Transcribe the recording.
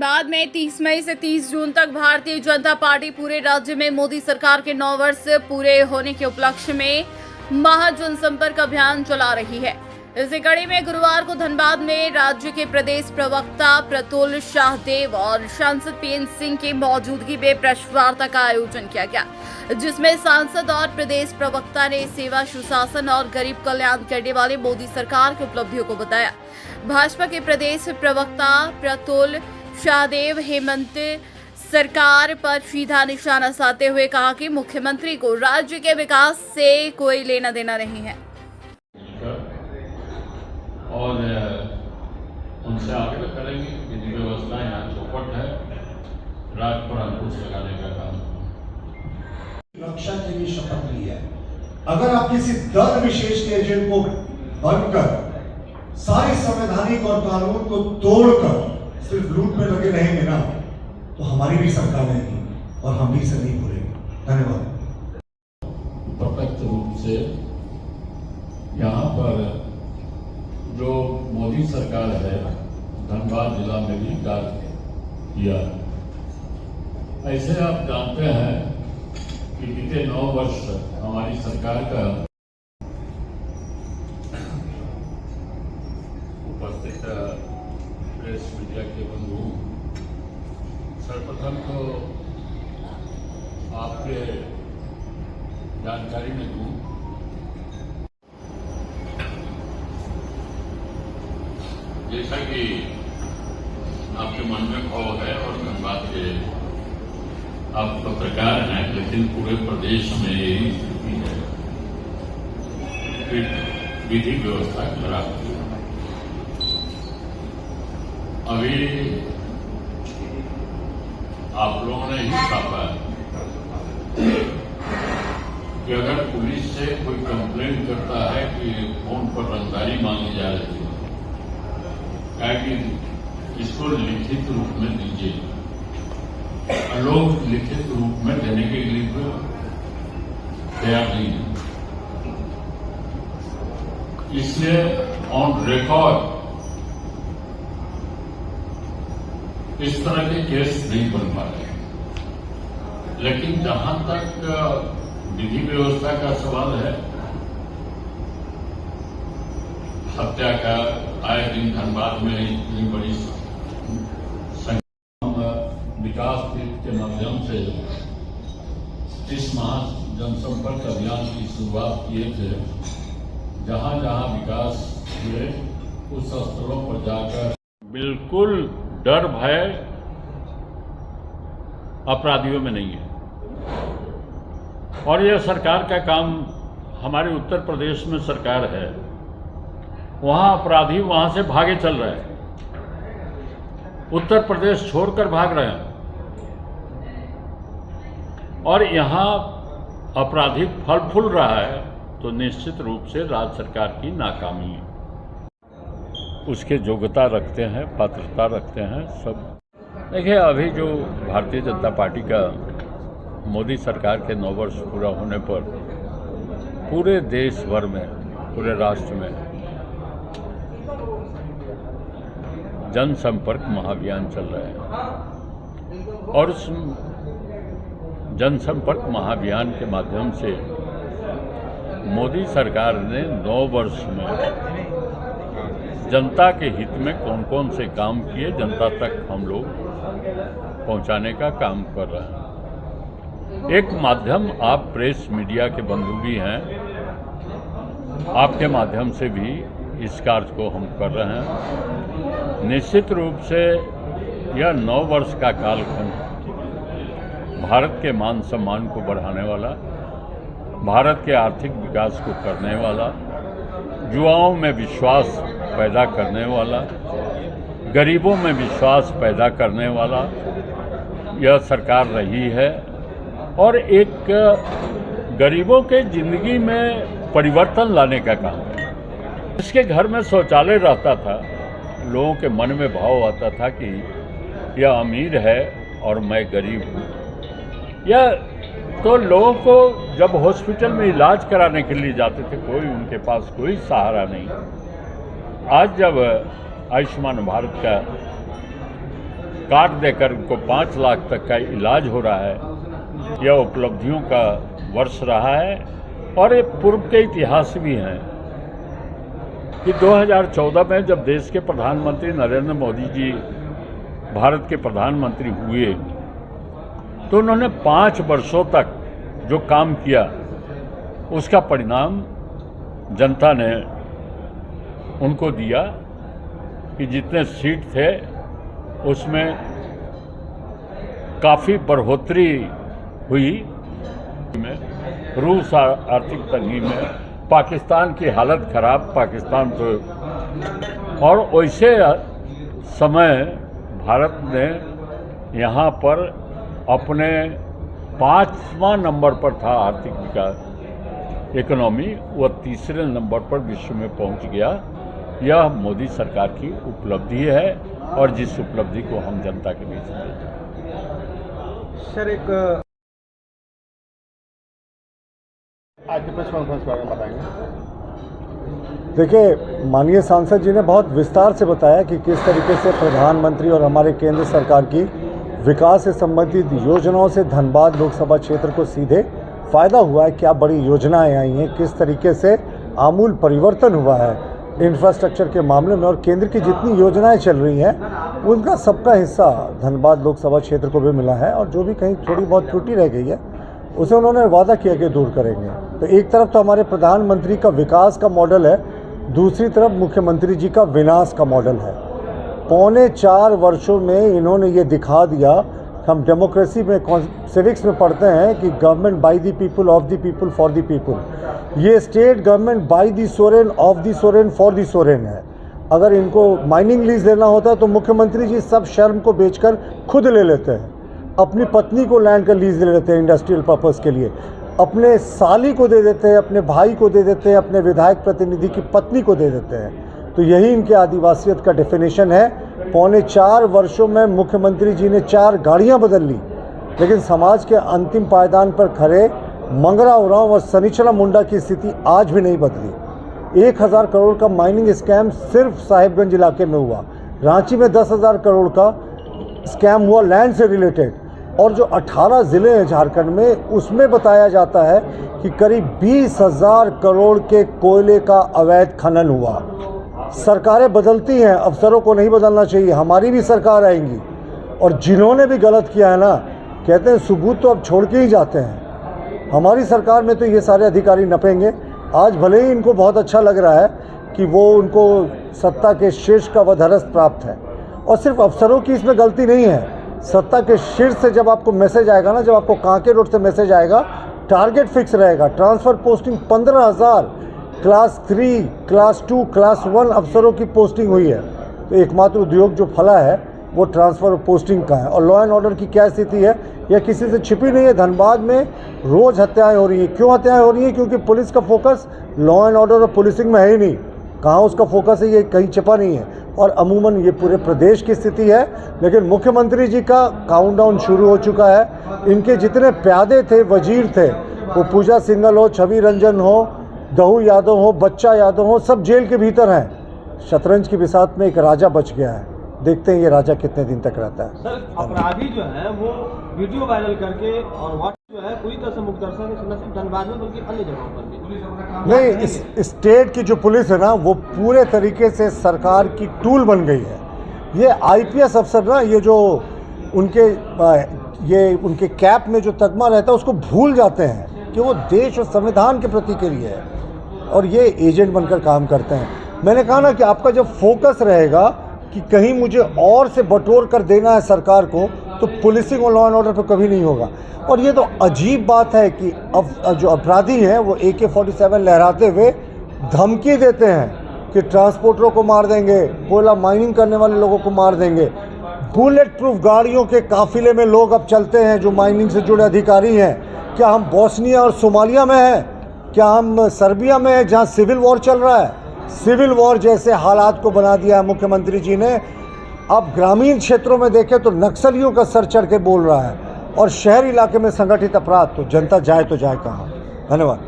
धनबाद में 30 मई से 30 जून तक भारतीय जनता पार्टी पूरे राज्य में मोदी सरकार के 9 वर्ष पूरे होने के उपलक्ष्य में महाजनसंपर्क अभियान चला रही है। इसी कड़ी में गुरुवार को धनबाद में राज्य के प्रदेश प्रवक्ता प्रतुल शाहदेव और सांसद पीएन सिंह की मौजूदगी में प्रेस वार्ता का आयोजन किया गया, जिसमें सांसद और प्रदेश प्रवक्ता ने सेवा, सुशासन और गरीब कल्याण करने वाली मोदी सरकार की उपलब्धियों को बताया। भाजपा के प्रदेश प्रवक्ता प्रतुल शाहदेव हेमंत सरकार पर सीधा निशाना साधते हुए कहा कि मुख्यमंत्री को राज्य के विकास से कोई लेना देना नहीं है और उनसे आगे करेंगे कि विधि व्यवस्था यहाँ चौपट है, राज पर अंकुश लगाने का काम। रक्षा के लिए शपथ ली है। अगर आप किसी दल विशेष के एजेंट को बनकर सारे संवैधानिक और कानून को तोड़कर सिर्फ लूट में लगे रहेंगे ना, तो हमारी भी सरकार रहेगी और हम भी इसे नहीं भूलेंगे। धन्यवाद। प्रत्यक्ष रूप से यहाँ पर जो मोदी सरकार है धनबाद जिला में भी कार्य किया। ऐसे आप जानते हैं कि बीते 9 वर्ष हमारी सरकार का उपस्थित प्रेस मीडिया के बंधु, सर्वप्रथम तो आपके जानकारी में दूं, जैसा कि आपके मन में भाव है और धनबाद के आप पत्रकार हैं, लेकिन पूरे प्रदेश में यही स्थिति है कि विधि व्यवस्था खराब है। अभी आप लोगों ने ही छापा कि अगर पुलिस से कोई कंप्लेंट करता है कि फोन पर रंगदारी मांगी जा रही है, कि इसको लिखित रूप में दीजिए। लोग लिखित रूप में देने के लिए तैयार नहीं है, इसलिए ऑन रिकॉर्ड इस तरह के केस नहीं बन पा रहे। लेकिन जहां तक विधि व्यवस्था का सवाल है, हत्या का आए दिन धनबाद में इतनी बड़ी संख्या, विकास के माध्यम से इस जनसंपर्क अभियान की शुरुआत किए थे। जहां जहां विकास हुए उस स्थलों पर जाकर बिल्कुल डर भय अपराधियों में नहीं है। और यह सरकार का काम, हमारे उत्तर प्रदेश में सरकार है, वहां अपराधी वहां से भागे चल रहे हैं, उत्तर प्रदेश छोड़कर भाग रहे हैं, और यहां अपराधी फल फूल रहा है, तो निश्चित रूप से राज्य सरकार की नाकामी है। उसके योग्यता रखते हैं, पात्रता रखते हैं सब। देखिए, अभी जो भारतीय जनता पार्टी का मोदी सरकार के 9 वर्ष पूरा होने पर पूरे देश भर में, पूरे राष्ट्र में जनसंपर्क महाअभियान चल रहा है, और उस जनसंपर्क महाअभियान के माध्यम से मोदी सरकार ने 9 वर्ष में जनता के हित में कौन कौन से काम किए, जनता तक हम लोग पहुंचाने का काम कर रहे हैं। एक माध्यम आप प्रेस मीडिया के बंधु भी हैं, आपके माध्यम से भी इस कार्य को हम कर रहे हैं। निश्चित रूप से यह 9 वर्ष का कालखंड भारत के मान सम्मान को बढ़ाने वाला, भारत के आर्थिक विकास को करने वाला, युवाओं में विश्वास पैदा करने वाला, गरीबों में विश्वास पैदा करने वाला यह सरकार रही है। और एक गरीबों के जिंदगी में परिवर्तन लाने का काम है। जिसके घर में शौचालय रहता था, लोगों के मन में भाव आता था कि यह अमीर है और मैं गरीब हूँ। यह तो लोगों को जब हॉस्पिटल में इलाज कराने के लिए जाते थे, कोई उनके पास कोई सहारा नहीं। आज जब आयुष्मान भारत का कार्ड देकर उनको 5 लाख तक का इलाज हो रहा है। यह उपलब्धियों का वर्ष रहा है और ये पूर्व के इतिहास भी हैं कि 2014 में जब देश के प्रधानमंत्री नरेंद्र मोदी जी भारत के प्रधानमंत्री हुए तो उन्होंने 5 वर्षों तक जो काम किया उसका परिणाम जनता ने उनको दिया कि जितने सीट थे उसमें काफ़ी बढ़ोतरी हुई में रूस आर्थिक तंगी में पाकिस्तान की हालत खराब, पाकिस्तान तो और वैसे समय भारत ने यहाँ पर अपने 5वां नंबर पर था आर्थिक विकास इकोनॉमी, वह 3रे नंबर पर विश्व में पहुँच गया। यह मोदी सरकार की उपलब्धि है और जिस उपलब्धि को हम जनता के बीच में सर एक आज के प्रेस कॉन्फ्रेंस के बारे में बताएंगे। देखिए, माननीय सांसद जी ने बहुत विस्तार से बताया कि किस तरीके से प्रधानमंत्री और हमारे केंद्र सरकार की विकास से संबंधित योजनाओं से धनबाद लोकसभा क्षेत्र को सीधे फ़ायदा हुआ है, क्या बड़ी योजनाएं आई हैं, किस तरीके से आमूल परिवर्तन हुआ है इंफ्रास्ट्रक्चर के मामले में, और केंद्र की जितनी योजनाएं चल रही हैं उनका सबका हिस्सा धनबाद लोकसभा क्षेत्र को भी मिला है, और जो भी कहीं थोड़ी बहुत त्रुटि रह गई है उसे उन्होंने वादा किया कि दूर करेंगे। तो एक तरफ तो हमारे प्रधानमंत्री का विकास का मॉडल है, दूसरी तरफ मुख्यमंत्री जी का विनाश का मॉडल है। 4.25 वर्षों में इन्होंने ये दिखा दिया, हम डेमोक्रेसी में सिविक्स में पढ़ते हैं कि government by the people, of the people, for the people. ये state government by the Soren, of the Soren, for the Soren है। अगर इनको माइनिंग लीज लेना होता तो मुख्यमंत्री जी सब शर्म को बेचकर खुद ले लेते हैं, अपनी पत्नी को लैंड का लीज ले लेते हैं इंडस्ट्रियल पर्पस के लिए, अपने साली को दे देते हैं, अपने भाई को दे देते हैं, अपने विधायक प्रतिनिधि की पत्नी को दे देते हैं। तो यही इनके आदिवासियत का डेफिनेशन है। 4.25 वर्षों में मुख्यमंत्री जी ने 4 गाड़ियां बदल ली, लेकिन समाज के अंतिम पायदान पर खड़े मंगरा उरांव और सनीचरा मुंडा की स्थिति आज भी नहीं बदली। 1000 करोड़ का माइनिंग स्कैम सिर्फ साहिबगंज इलाके में हुआ, रांची में 10,000 करोड़ का स्कैम हुआ लैंड से रिलेटेड, और जो 18 ज़िले हैं झारखंड में उसमें बताया जाता है कि करीब 20,000 करोड़ के कोयले का अवैध खनन हुआ। सरकारें बदलती हैं, अफसरों को नहीं बदलना चाहिए, हमारी भी सरकार आएंगी, और जिन्होंने भी गलत किया है ना, कहते हैं सबूत तो अब छोड़ के ही जाते हैं। हमारी सरकार में तो ये सारे अधिकारी नपेंगे। आज भले ही इनको बहुत अच्छा लग रहा है कि वो उनको सत्ता के शीर्ष का वधरस प्राप्त है, और सिर्फ अफसरों की इसमें गलती नहीं है। सत्ता के शीर्ष से जब आपको मैसेज आएगा ना, जब आपको कांके रोड से मैसेज आएगा, टारगेट फिक्स रहेगा। Transfer posting 15,000 class 3, class 2, class 1 अफसरों की पोस्टिंग हुई है। तो एकमात्र उद्योग जो फला है वो ट्रांसफ़र पोस्टिंग का है। और लॉ एंड ऑर्डर की क्या स्थिति है, यह किसी से छिपी नहीं है। धनबाद में रोज़ हत्याएं हो रही हैं। क्यों हत्याएं हो रही हैं? क्योंकि पुलिस का फोकस लॉ एंड ऑर्डर और पुलिसिंग में है ही नहीं। कहाँ उसका फोकस है, ये कहीं छिपा नहीं है। और अमूमन ये पूरे प्रदेश की स्थिति है। लेकिन मुख्यमंत्री जी का काउंटडाउन शुरू हो चुका है। इनके जितने प्यादे थे, वजीर थे, वो पूजा सिंघल हो, छवि रंजन हो, दहू यादव हो, बच्चा यादव हो, सब जेल के भीतर हैं। शतरंज की बिसात में एक राजा बच गया है। देखते हैं ये राजा कितने दिन तक रहता है। सर, अपराधी जो है वो वीडियो वायरल करके और व्हाट्सएप जो है पूरी तरह से मुक्त दर्शन है, न सिर्फ धनबाद में बल्कि अन्य जगहों पर भी। नहीं, इस स्टेट की जो पुलिस है ना, वो पूरे तरीके से सरकार की टूल बन गई है। ये आईपीएस अफसर ना, ये जो उनके कैप में जो तगमा रहता है उसको भूल जाते हैं कि वो देश और संविधान के प्रति के लिए है, और ये एजेंट बनकर काम करते हैं। मैंने कहा ना कि आपका जब फोकस रहेगा कि कहीं मुझे और से बटोर कर देना है सरकार को, तो पुलिसिंग और लॉ एंड ऑर्डर पर कभी नहीं होगा। और ये तो अजीब बात है कि अब जो अपराधी हैं वो AK-47 लहराते हुए धमकी देते हैं कि ट्रांसपोर्टरों को मार देंगे, कोयला माइनिंग करने वाले लोगों को मार देंगे। बुलेट प्रूफ गाड़ियों के काफिले में लोग अब चलते हैं जो माइनिंग से जुड़े अधिकारी हैं। क्या हम बोस्निया और सोमालिया में हैं? क्या हम सर्बिया में हैं जहाँ सिविल वॉर चल रहा है? सिविल वॉर जैसे हालात को बना दिया है मुख्यमंत्री जी ने। अब ग्रामीण क्षेत्रों में देखें तो नक्सलियों का सर चढ़ के बोल रहा है, और शहरी इलाके में संगठित अपराध, तो जनता जाए तो जाए कहाँ। धन्यवाद।